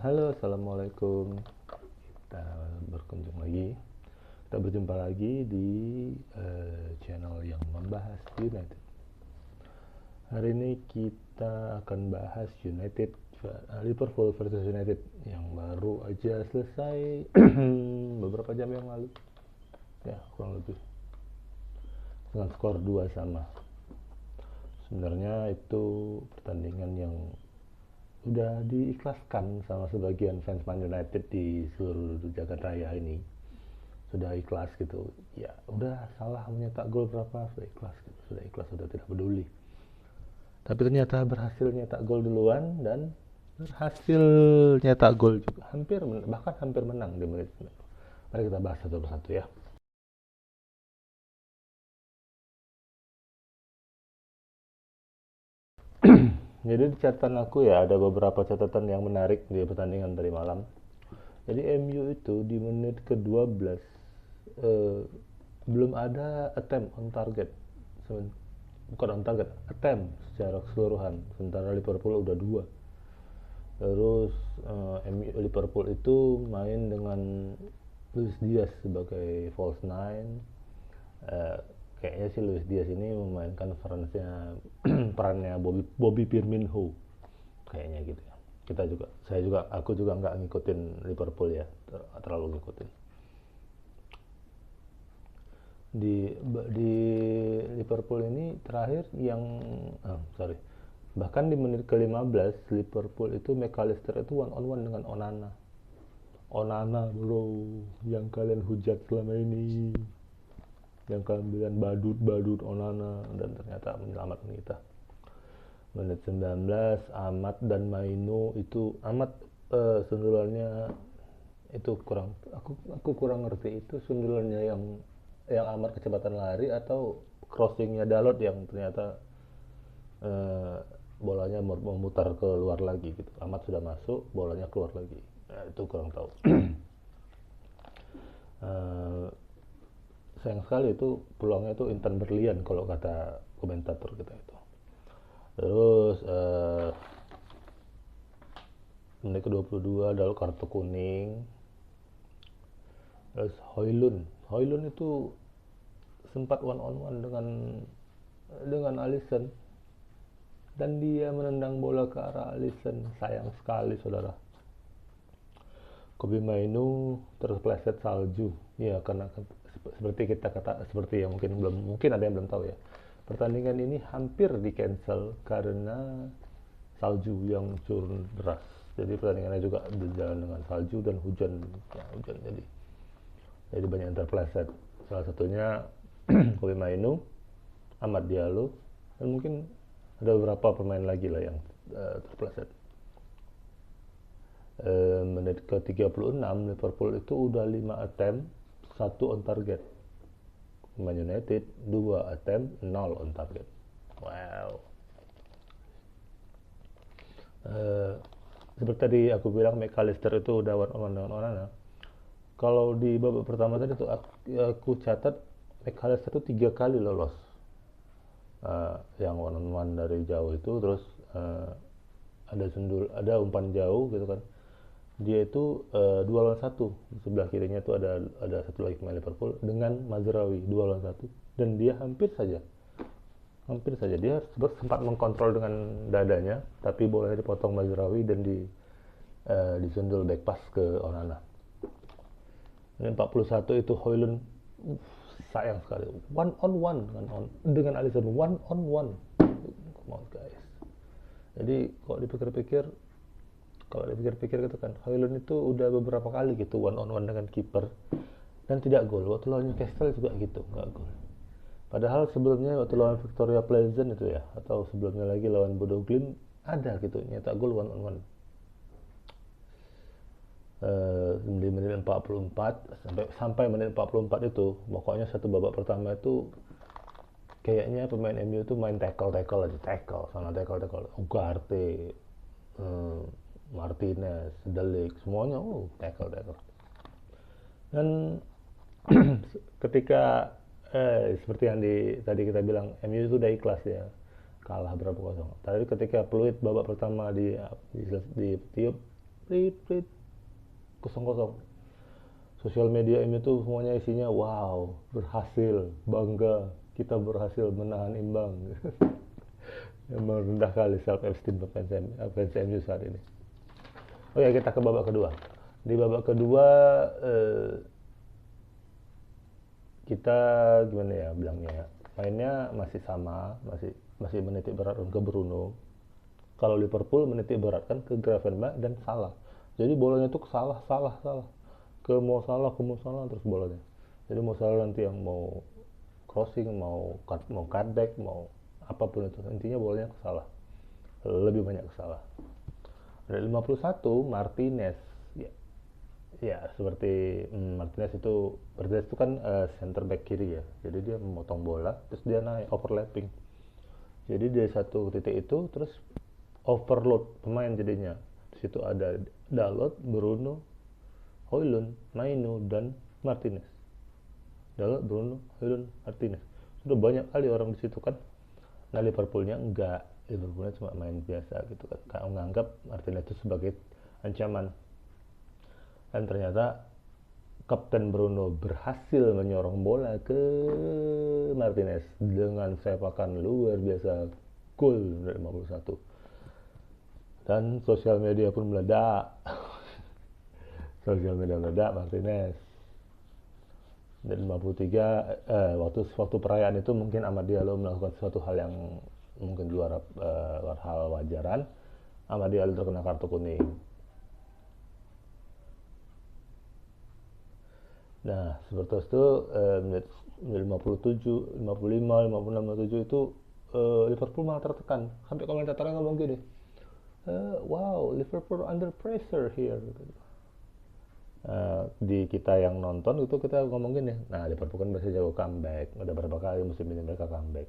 Halo, assalamualaikum. Kita berkunjung lagi. Kita berjumpa lagi di channel yang membahas United. Hari ini kita akan bahas Liverpool versus United yang baru aja selesai beberapa jam yang lalu. Ya, kurang lebih. Dengan skor 2-2. Sebenarnya itu pertandingan yang udah diikhlaskan sama sebagian fans Man United di seluruh jagat raya ini. Sudah ikhlas gitu, ya udah salah menyetak gol berapa, sudah ikhlas gitu. Sudah ikhlas, sudah tidak peduli. Tapi ternyata berhasil nyetak gol duluan dan berhasil nyetak gol juga, bahkan hampir menang di menit. Mari kita bahas satu persatu ya. Jadi di catatan aku ya ada beberapa catatan yang menarik di pertandingan tadi malam. Jadi MU itu di menit ke-12 belum ada attempt on target. Bukan on target, attempt secara keseluruhan. Sementara Liverpool udah 2. Terus Liverpool itu main dengan Luis Diaz sebagai false nine. Kayaknya sih Luis Diaz ini memainkan perannya Bobby Firmino kayaknya gitu ya. Aku juga nggak ngikutin Liverpool ya, terlalu ngikutin. Di Liverpool ini terakhir bahkan di menit ke-15 Liverpool itu McAllister itu one on one dengan Onana bro, yang kalian hujat selama ini, yang kalian bilang badut Onana, dan ternyata menyelamatkan kita. Menit 19 Ahmad dan Maino itu sundulannya itu aku kurang ngerti, itu sundulannya yang Ahmad kecepatan lari atau crossingnya Dalot yang ternyata bolanya memutar ke luar lagi gitu. Ahmad sudah masuk, bolanya keluar lagi. Nah, itu kurang tahu. Sayang sekali itu peluangnya itu intan berlian kalau kata komentator kita itu. Terus menit ke-22 Dalot kartu kuning. Terus Højlund itu sempat one on one dengan Alisson dan dia menendang bola ke arah Alisson. Sayang sekali saudara. Kobbie Mainoo terpleset salju ya, karena seperti yang mungkin ada yang belum tahu ya, pertandingan ini hampir di cancel karena salju yang turun deras. Jadi pertandingannya juga berjalan dengan salju dan hujan jadi banyak yang terpleset. Salah satunya Kobbie Mainoo, Amad Diallo, dan mungkin ada beberapa pemain lagi lah yang terpleset. Menit ke-36 Liverpool itu udah 5 attempt, 1 on target. Man United 2 attempt, 0 on target. Wow. Seperti tadi aku bilang, McAllister itu udah one on one dengan Onana. Kalau di babak pertama tadi tuh aku catat McAllister itu 3 kali lolos yang one on one dari jauh itu. Terus ada umpan jauh gitu kan, dia itu 2 lawan 1. Di sebelah kirinya itu ada satu lagi pemain Liverpool dengan Mazraoui, 2 lawan 1, dan dia hampir saja dia sempat mengkontrol dengan dadanya, tapi bolanya dipotong Mazraoui dan disundul back pass ke Onana. Dan 41 itu Højlund sayang sekali one on one dengan Alisson, one on one. Come on guys. Jadi kalau dipikir-pikir gitu kan, Højlund itu udah beberapa kali gitu one on one dengan kiper dan tidak gol. Waktu lawan Newcastle juga gitu, nggak gol. Padahal sebelumnya waktu lawan Victoria Pleasant itu ya, atau sebelumnya lagi lawan Bodo Glimt ada gitu nyetak gol one on one. Di menit 44 sampai menit 44 itu pokoknya satu babak pertama itu kayaknya pemain MU itu main tackle Ugarte, Martinez, Delik, semuanya tackle. Dan ketika seperti yang tadi kita bilang, MU itu udah ikhlas ya, kalah berapa kosong. Tadi ketika peluit babak pertama ditiup, prit prit, kosong kosong. Sosial media ini tuh semuanya isinya wow, berhasil, bangga, kita berhasil menahan imbang. Memang rendah kali self esteem fans MU saat ini. Oh ya, kita ke babak kedua. Di babak kedua kita gimana ya bilangnya ya, mainnya masih sama, masih menitik beratkan ke Bruno. Kalau Liverpool menitik beratkan ke Gravenberch dan Salah. Jadi bolanya tuh salah ke mau salah terus bolanya. Jadi mau salah nanti yang mau crossing, mau cutback, mau apapun itu, intinya bolanya ke Salah, lebih banyak ke Salah. Ada 51 Martinez, ya seperti Martinez itu kan center back kiri ya, jadi dia memotong bola terus dia naik overlapping, jadi dari satu titik itu terus overload pemain jadinya. Di situ ada Dalot, Bruno, Højlund, Mainu, dan Martinez. Dalot, Bruno, Højlund, Martinez, sudah banyak kali orang di situ kan. Nah Liverpoolnya enggak, Liverpoolnya cuma main biasa gitu kan, karena menganggap Martinez itu sebagai ancaman. Dan ternyata Kapten Bruno berhasil menyorong bola ke Martinez dengan sepakan luar biasa, gol dari 51. Dan sosial media pun meledak. Sosial media meledak Martinez. Dan 53 waktu perayaan itu mungkin Amad Diallo melakukan suatu hal yang mungkin luar hal wajaran. Amad Diallo terkena kartu kuning. Nah, seperti itu menit 57, 55, 56, 57 itu Liverpool malah tertekan. Sampai komentatornya ngomong gini, wow, Liverpool under pressure here. Di kita yang nonton itu kita ngomong gini, nah Liverpool kan biasa jago comeback, udah berapa kali musim ini mereka comeback.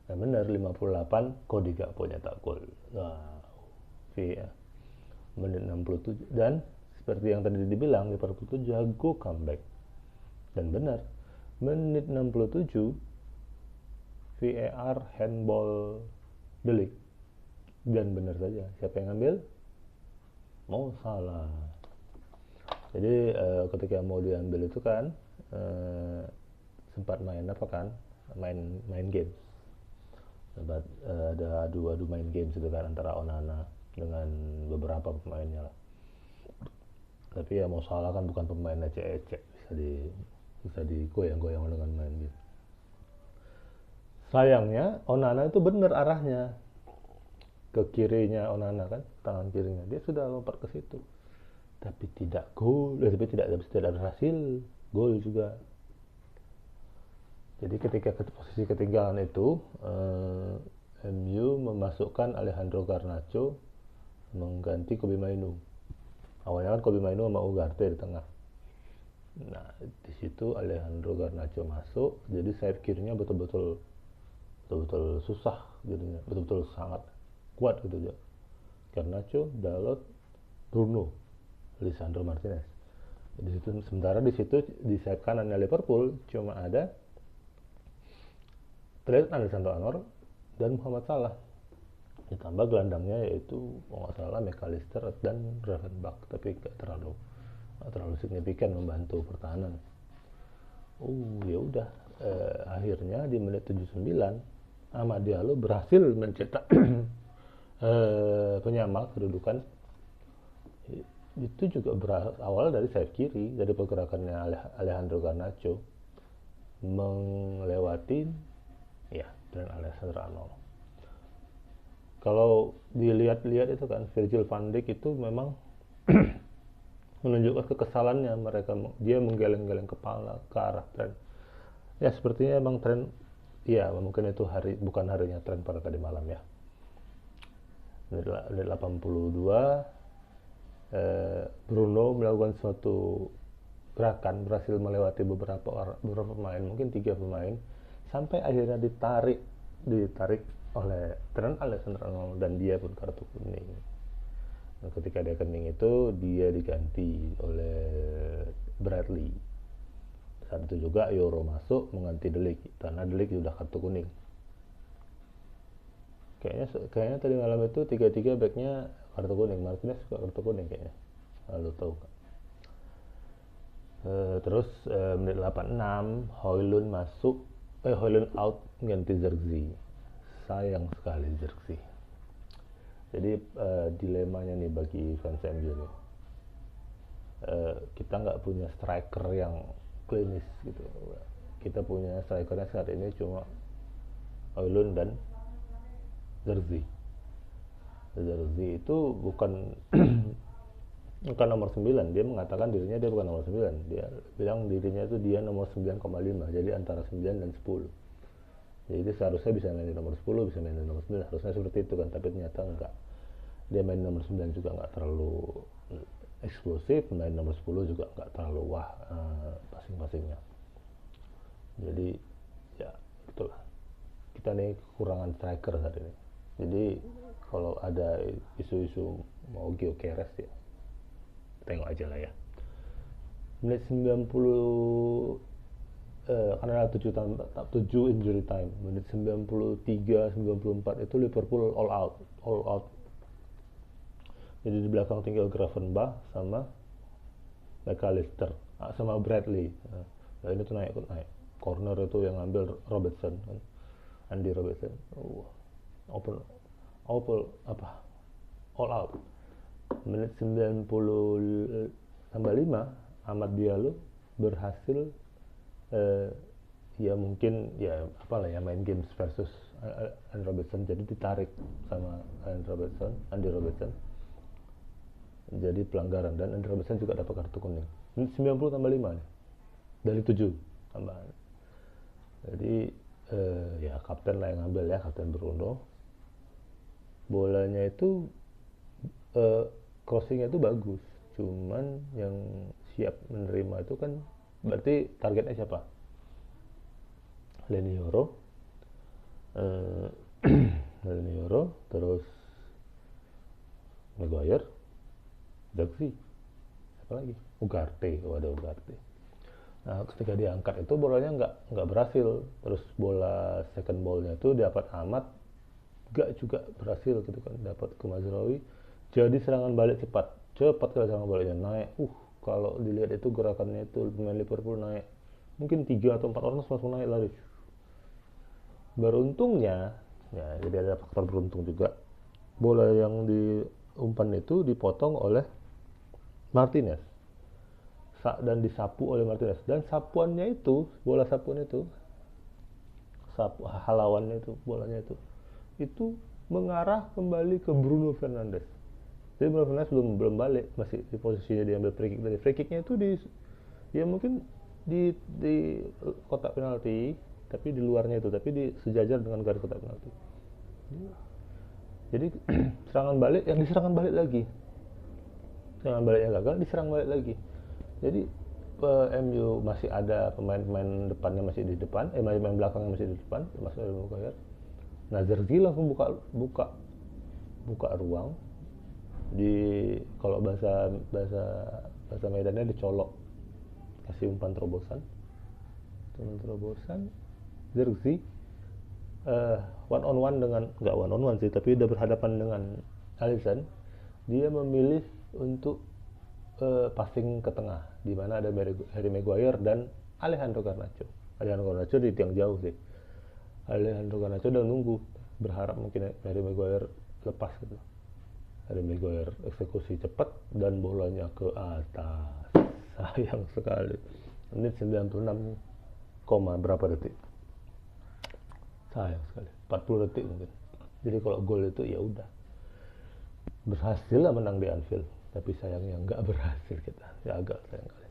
Nah benar, 58 Cody Gakpo nyetak gol. Wow, ya. Menit 67, dan seperti yang tadi dibilang Liverpool itu jago comeback, dan benar, menit 67 VAR handball De Ligt, dan benar saja siapa yang ngambil? Mo Salah. Jadi ketika mau diambil itu kan sempat main apa kan, main game, sempat ada adu main game itu kan antara Onana dengan beberapa pemainnya lah. Tapi ya Mo Salah kan bukan pemain ecek-ecek, bisa digoyang-goyang dengan main gitu. Sayangnya Onana itu bener arahnya ke kirinya, Onana kan tangan kirinya, dia sudah lompat ke situ, tapi tidak gol, tapi tidak berhasil gol juga. Jadi ketika posisi ketinggalan itu MU memasukkan Alejandro Garnacho mengganti Kobbie Mainoo. Awalnya kan Kobbie Mainoo sama Ugarte di tengah. Nah di situ Alejandro Garnacho masuk, jadi sayap kirinya betul-betul susah jadinya, betul-betul sangat kuat gitu ya. Garnacho, Dalot, Bruno, Lisandro Martinez. Di situ, sementara di situ di sayap kanannya Liverpool cuma ada Trent Alexander-Arnold dan Muhammad Salah. Ditambah gelandangnya yaitu kalau nggak salah McAllister dan Gravenberch, tapi nggak terlalu signifikan membantu pertahanan. Ya udah, akhirnya di menit 79 Amad Diallo berhasil mencetak penyamak kedudukan. Itu juga berawal dari sayap kiri, dari pergerakannya Alejandro Garnacho melewati Trent Alexander-Arnold. Kalau dilihat itu kan Virgil van Dijk itu memang menunjukkan kekesalannya, dia menggeleng-geleng kepala ke arah Trent. Ya sepertinya emang Trent, ya mungkin itu bukan harinya Trent pada tadi malam ya. Menit 82 Bruno melakukan suatu gerakan, berhasil melewati beberapa pemain, mungkin 3 pemain, sampai akhirnya ditarik oleh Trent Alexander-Arnold dan dia pun kartu kuning. Nah, ketika dia kuning itu dia diganti oleh Bradley. Saat itu juga Euro masuk mengganti De Ligt karena De Ligt sudah kartu kuning. Kayaknya tadi malam itu 3-3 backnya kartu kuning. Martinez suka kartu kuning kayaknya. Lalu tahu nggak? Terus menit 86 Højlund masuk, Højlund out ganti Zirkzee. Sayang sekali Zirkzee. Jadi dilemanya nih bagi fans MU nih. Kita nggak punya striker yang klinis gitu. Kita punya strikernya saat ini cuma Højlund dan Zirkzee. Zirkzee itu bukan bukan nomor 9, dia mengatakan dirinya dia bukan nomor 9, dia bilang dirinya itu dia nomor 9,5, jadi antara 9 dan 10. Jadi seharusnya bisa main di nomor 10, bisa main di nomor 9, harusnya seperti itu kan, tapi ternyata enggak. Dia main nomor 9 juga enggak terlalu eksplosif, main nomor 10 juga enggak terlalu wah passing-passingnya. Jadi ya itulah, kita nih kekurangan striker saat ini. Jadi kalau ada isu-isu mau Gyökeres ya tengok aja lah ya. Menit 90 karena 7 injury time. Menit 93 94 itu Liverpool all out. Jadi di belakang tinggal Gravenberch sama McAllister sama Bradley. Nah, ini tuh naik corner itu yang ngambil Robertson kan. Andy Robertson. Open all out. Menit 90 tambah 5 Amad Diallo berhasil ya mungkin ya apalah ya main games versus Andy Robertson, jadi ditarik sama Andy Robertson jadi pelanggaran, dan Andy Robertson juga dapat kartu kuning. Menit 90 tambah 5 nih dari 7 tambahan. Jadi ya kapten lah yang ngambil ya, Kapten Bruno. Bolanya itu crossingnya itu bagus, cuman yang siap menerima itu kan berarti targetnya siapa? Lenioro, terus Maguire, Zirkzee, siapa lagi? Ugarte. Nah, ketika diangkat itu bolanya nggak berhasil, terus bola second ballnya itu dapat Ahmad, nggak juga berhasil gitu kan, dapat ke Mazraoui. Jadi serangan balik cepat kali serangan baliknya naik. Kalau dilihat itu gerakannya itu pemain Liverpool naik, mungkin 3 atau 4 orang langsung naik lari. Beruntungnya, ya jadi ada faktor beruntung juga. Bola yang diumpan itu dipotong oleh Martinez dan disapu oleh Martinez, dan sapuannya itu, bola sapuan itu, halawannya itu, bolanya itu mengarah kembali ke Bruno Fernandes. Jadi Bruno Fernandes belum balik, masih di posisinya diambil free kick tadi. Free kicknya itu ya mungkin di kotak penalti, tapi di luarnya itu, tapi sejajar dengan garis kotak penalti. Jadi serangan balik yang diserang balik lagi. Serangan baliknya gagal, diserang balik lagi. Jadi MU masih ada pemain depannya masih di depan, pemain belakangnya masih di depan, masih ada Maguire. Nah, Zirkzee langsung buka ruang. Kalau bahasa medannya dicolok, kasih umpan terobosan. Zirkzee one on one dengan, nggak one on one sih, tapi udah berhadapan dengan Alisson. Dia memilih untuk passing ke tengah, di mana ada Harry Maguire dan Alejandro Garnacho di tiang jauh sih. Alejandro Garnacho udah nunggu, berharap mungkin Harry Maguire lepas gitu. Harry Maguire eksekusi cepat dan bolanya ke atas. Sayang sekali. Menit 96, berapa detik? Sayang sekali. 40 detik mungkin. Jadi kalau gol itu ya udah. Berhasil lah menang di Anfield, tapi sayangnya nggak berhasil kita. Ya agak sayang kali.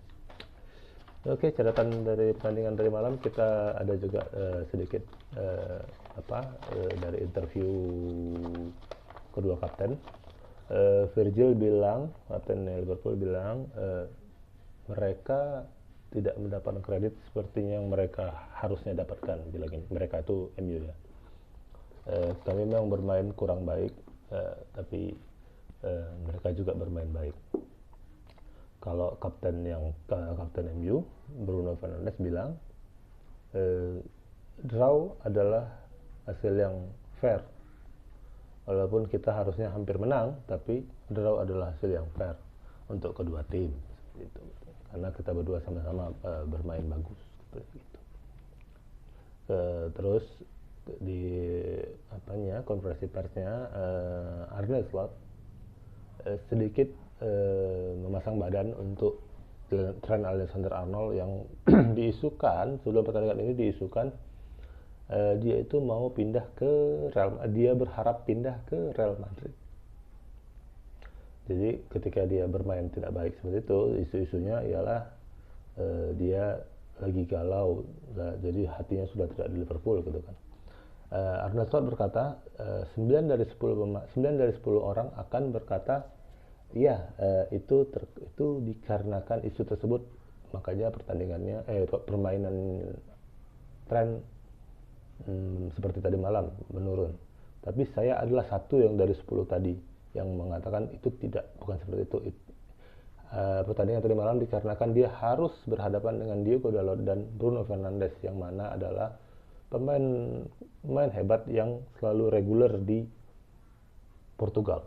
Oke, catatan dari pertandingan dari malam, kita ada juga sedikit dari interview kedua kapten. Virgil bilang, kapten Liverpool bilang, mereka tidak mendapatkan kredit sepertinya yang mereka harusnya dapatkan. Bilangin mereka itu MU ya. Kami memang bermain kurang baik, tapi mereka juga bermain baik. Kalau kapten MU Bruno Fernandes bilang draw adalah hasil yang fair. walaupun kita harusnya hampir menang, tapi draw adalah hasil yang fair untuk kedua tim itu, karena kita berdua sama-sama bermain bagus seperti itu. Terus di konferensi persnya Arne Slot sedikit memasang badan untuk Trent Alexander-Arnold yang diisukan sebelum pertandingan ini dia itu mau pindah ke dia berharap pindah ke Real Madrid. Jadi ketika dia bermain tidak baik seperti itu, isu-isunya ialah dia lagi galau, jadi hatinya sudah tidak di Liverpool gitu kan. Arne Slot berkata 9 dari 10 orang akan berkata iya, itu dikarenakan isu tersebut, makanya permainan Trent seperti tadi malam menurun. Tapi saya adalah satu yang dari 10 tadi yang mengatakan itu bukan seperti itu. Pertandingan tadi malam dikarenakan dia harus berhadapan dengan Diogo Dalot dan Bruno Fernandes, yang mana adalah pemain hebat yang selalu reguler di Portugal.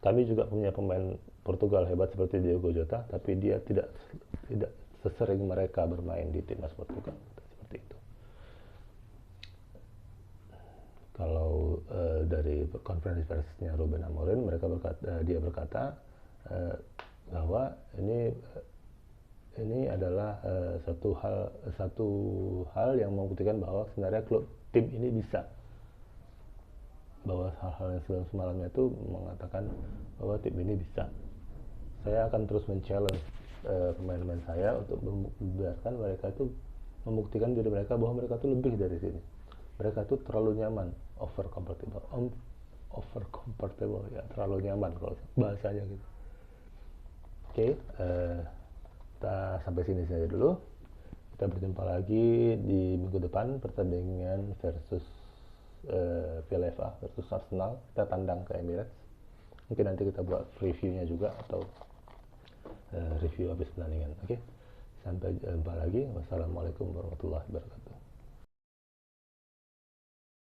Kami juga punya pemain Portugal hebat seperti Diogo Jota, tapi dia tidak sesering mereka bermain di timnas Portugal seperti itu. Kalau dari konferensi persnya Ruben Amorim, dia berkata bahwa ini adalah satu hal yang membuktikan bahwa sebenarnya tim ini bisa, bahwa hal-hal yang semalamnya itu mengatakan bahwa tim ini bisa. Saya akan terus men-challenge pemain-pemain saya untuk membiarkan mereka itu membuktikan diri mereka bahwa mereka itu lebih dari sini. Mereka itu terlalu nyaman, over comfortable ya, terlalu nyaman kalau bahasanya gitu. Oke, kita sampai sini saja dulu. Kita berjumpa lagi di minggu depan, pertandingan versus Villa FA versus Arsenal. Kita tandang ke Emirates. Mungkin nanti kita buat reviewnya juga, atau review habis pertandingan. Oke, sampai jumpa lagi. Wassalamualaikum warahmatullahi wabarakatuh.